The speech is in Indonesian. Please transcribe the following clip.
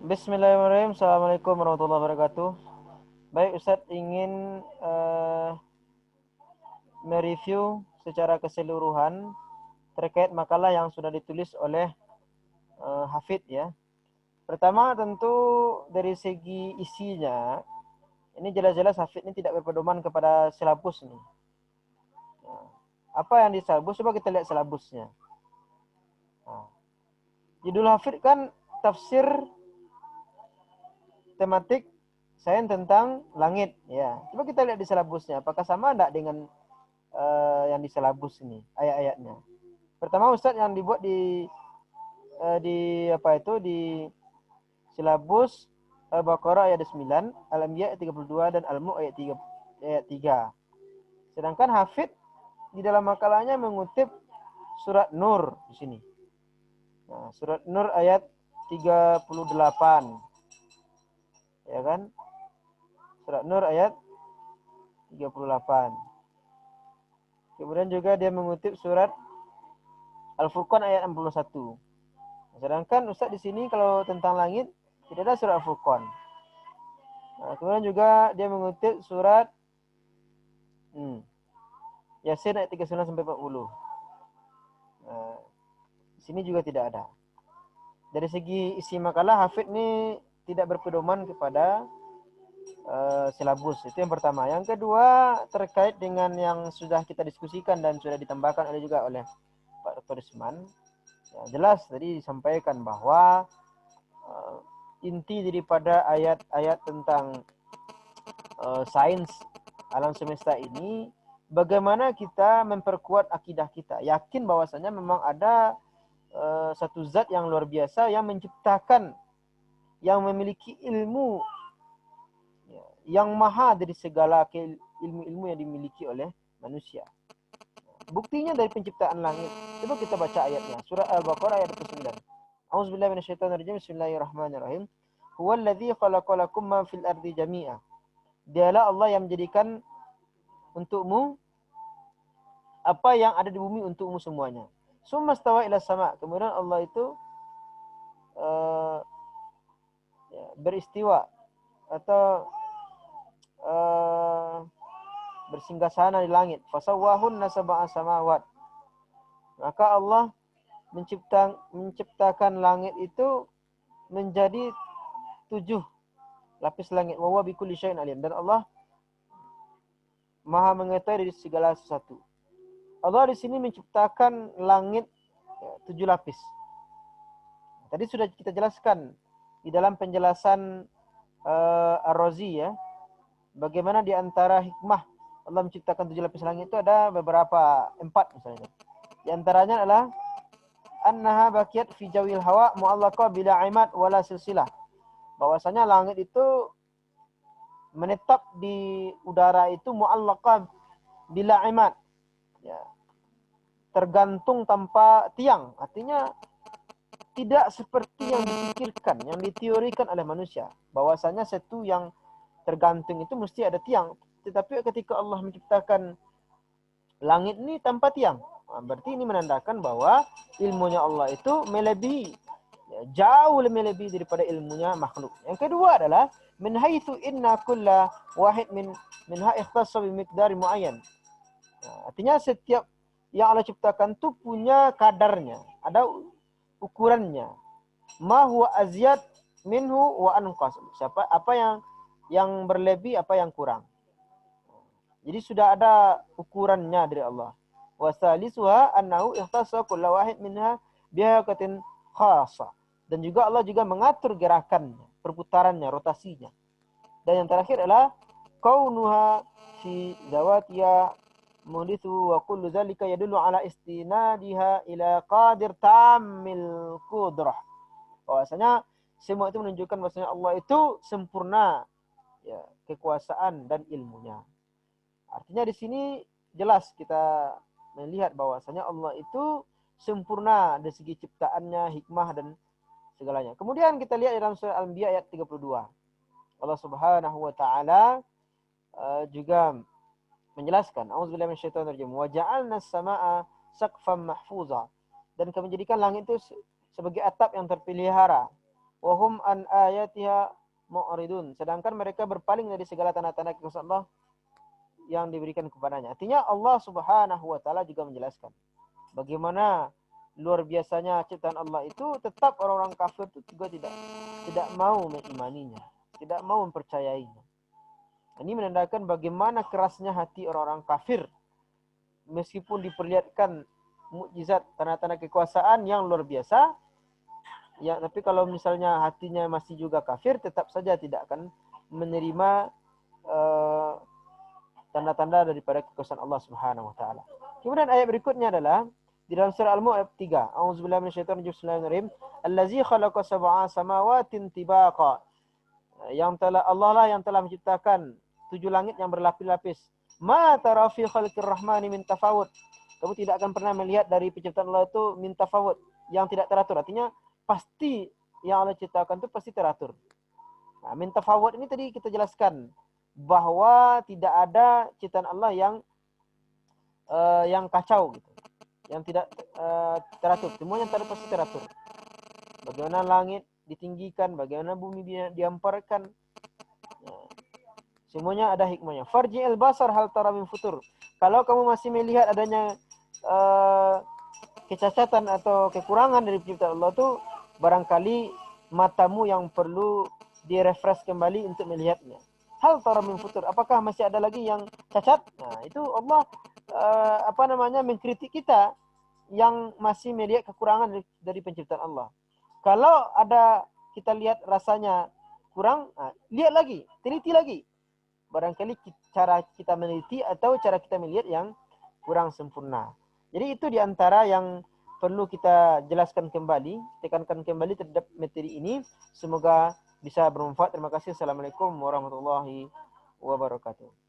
Bismillahirrahmanirrahim. Assalamualaikum warahmatullahi wabarakatuh. Baik, Ustadz ingin mereview secara keseluruhan terkait makalah yang sudah ditulis oleh Hafidh ya. Pertama tentu dari segi isinya, ini jelas-jelas Hafidh ini tidak berpedoman kepada silabus nih. Nah, apa yang di silabus? Coba kita lihat silabusnya. Nah, judul Hafidh kan tafsir tematik sains tentang langit ya. Coba kita lihat di silabusnya, apakah sama enggak dengan yang di silabus ini ayat-ayatnya. Pertama Ustadz yang dibuat di apa itu di silabus Al-Baqarah ayat 9, Al-Anbiya ayat 32 dan Al-Mulk ayat 3. Sedangkan Hafidh di dalam makalahnya mengutip surat Nur di sini. Nah, surat Nur ayat 38. Ya kan? Surat Nur ayat 38. Kemudian juga dia mengutip surat Al-Furqan ayat 61. Sedangkan Ustaz di sini kalau tentang langit tidak ada surat Al-Furqan. Nah, kemudian juga dia mengutip surat Yasin ayat 39 sampai 40. Nah, di sini juga tidak ada. Dari segi isi makalah Hafidh ini tidak berpedoman kepada silabus. Itu yang pertama. Yang kedua terkait dengan yang sudah kita diskusikan dan sudah ditambahkan juga oleh Pak Dr. Isman. Ya, jelas tadi disampaikan bahwa inti daripada ayat-ayat tentang sains alam semesta ini bagaimana kita memperkuat akidah kita, yakin bahwasanya memang ada satu zat yang luar biasa yang menciptakan, yang memiliki ilmu yang maha dari segala ilmu-ilmu yang dimiliki oleh manusia. Buktinya dari penciptaan langit. Coba kita baca ayatnya. Surah Al-Baqarah ayat 9. A'udzubillahi minasyaitonirrajim. Bismillahirrahmanirrahim. Huwallazi khalaqalakum ma fil ardi jami'a. Dialah Allah yang menjadikan untukmu apa yang ada di bumi untukmu semuanya. Summa stawa ila sama. Kemudian Allah itu beristiwa atau bersinggasana di langit. Fasawwahunna sab'a samawat. Maka Allah menciptakan langit itu menjadi 7 lapis langit. Wa huwa bikulli syai'in alim. Dan Allah Maha mengetahui dari segala sesuatu. Allah di sini menciptakan langit 7 lapis. Tadi sudah kita jelaskan di dalam penjelasan Ar-Razi ya. Bagaimana di antara hikmah Allah menciptakan 7 lapis langit itu ada beberapa, 4 misalnya. Di antaranya adalah annaha baqiyat fi jawil hawa mu'allaqah bila imad wala silsilah. Bahwasanya langit itu menetap di udara itu mu'allaqah bila imad. Ya. Tergantung tanpa tiang. Artinya tidak seperti yang dipikirkan, yang diteorikan oleh manusia. Bahwasanya satu yang tergantung itu mesti ada tiang. Tetapi ketika Allah menciptakan langit ini tanpa tiang, berarti ini menandakan bahwa ilmunya Allah itu melebihi, jauh lebih melebihi daripada ilmunya makhluk. Yang kedua adalah min haitsu inna kulla wahid minha ikhtassa bi miqdar muayyan. Artinya setiap yang Allah ciptakan itu punya kadarnya, ada ukurannya. Ma huwa azyad minhu wa anqas. Apa yang berlebih, apa yang kurang. Jadi sudah ada ukurannya dari Allah. Wa salisuha annahu ikhtassa kullu wahid minha bihaqatin khassa. Dan juga Allah juga mengatur gerakannya, perputarannya, rotasinya. Dan yang terakhir adalah kaunuha fi zawatiha muhdithu wa kullu dzalika yadullu ala istinadiha ila qadir tammil qudrah. Bahwasanya semua itu menunjukkan bahwasanya Allah itu sempurna ya, kekuasaan dan ilmunya. Artinya di sini jelas kita melihat bahwasanya Allah itu sempurna dari segi ciptaannya, hikmah dan segalanya. Kemudian kita lihat dalam surah Al-Anbiya ayat 32. Allah Subhanahu wa taala juga menjelaskan, auzubillahi minasyaitonirrajim, wa ja'alna as-samaa'a saqfan mahfuza. Dan kami menjadikan langit itu sebagai atap yang terpelihara. hum an ayatiha mu'ridun. Sedangkan mereka berpaling dari segala tanda-tanda kekuasaan Allah yang diberikan kepadanya. Artinya Allah Subhanahu wa taala juga menjelaskan bagaimana luar biasanya ciptaan Allah itu, tetap orang-orang kafir itu juga tidak mau mengimaninya, tidak mau mempercayainya. Ini menandakan bagaimana kerasnya hati orang-orang kafir meskipun diperlihatkan mukjizat, tanda-tanda kekuasaan yang luar biasa. Ya, tapi kalau misalnya hatinya masih juga kafir, tetap saja tidak akan menerima tanda-tanda daripada kekuasaan Allah Subhanahu wa taala. Kemudian ayat berikutnya adalah di dalam surah Al-Mulk ayat 3. A'udzubillahi minasyaitonir rajim. Bismillahirrahmanirrahim. Allazi khalaqa sab'a samawatin tibaqa. Allah lah yang telah menciptakan 7 langit yang berlapis-lapis. Ma tara fi khalqir rahmani min tafawut. Kamu tidak akan pernah melihat dari penciptaan Allah itu min tafawut, yang tidak teratur. Artinya pasti yang Allah ciptakan itu pasti teratur. Nah, min tafawut ini tadi kita jelaskan bahwa tidak ada ciptaan Allah yang kacau gitu, yang tidak teratur. Semuanya pasti teratur. Bagaimana langit ditinggikan, bagaimana bumi diamparkan, semuanya ada hikmahnya. Farji'il basar hal tara min futur. Kalau kamu masih melihat adanya kecacatan atau kekurangan dari penciptaan Allah itu, barangkali matamu yang perlu direfresh kembali untuk melihatnya. Hal tara min futur, apakah masih ada lagi yang cacat? Nah, itu Allah mengkritik kita yang masih melihat kekurangan dari penciptaan Allah. Kalau ada kita lihat rasanya kurang, lihat lagi, teliti lagi. Barangkali cara kita meneliti atau cara kita melihat yang kurang sempurna. Jadi itu diantara yang perlu kita jelaskan kembali, tekankan kembali terhadap materi ini. Semoga bisa bermanfaat. Terima kasih. Assalamualaikum warahmatullahi wabarakatuh.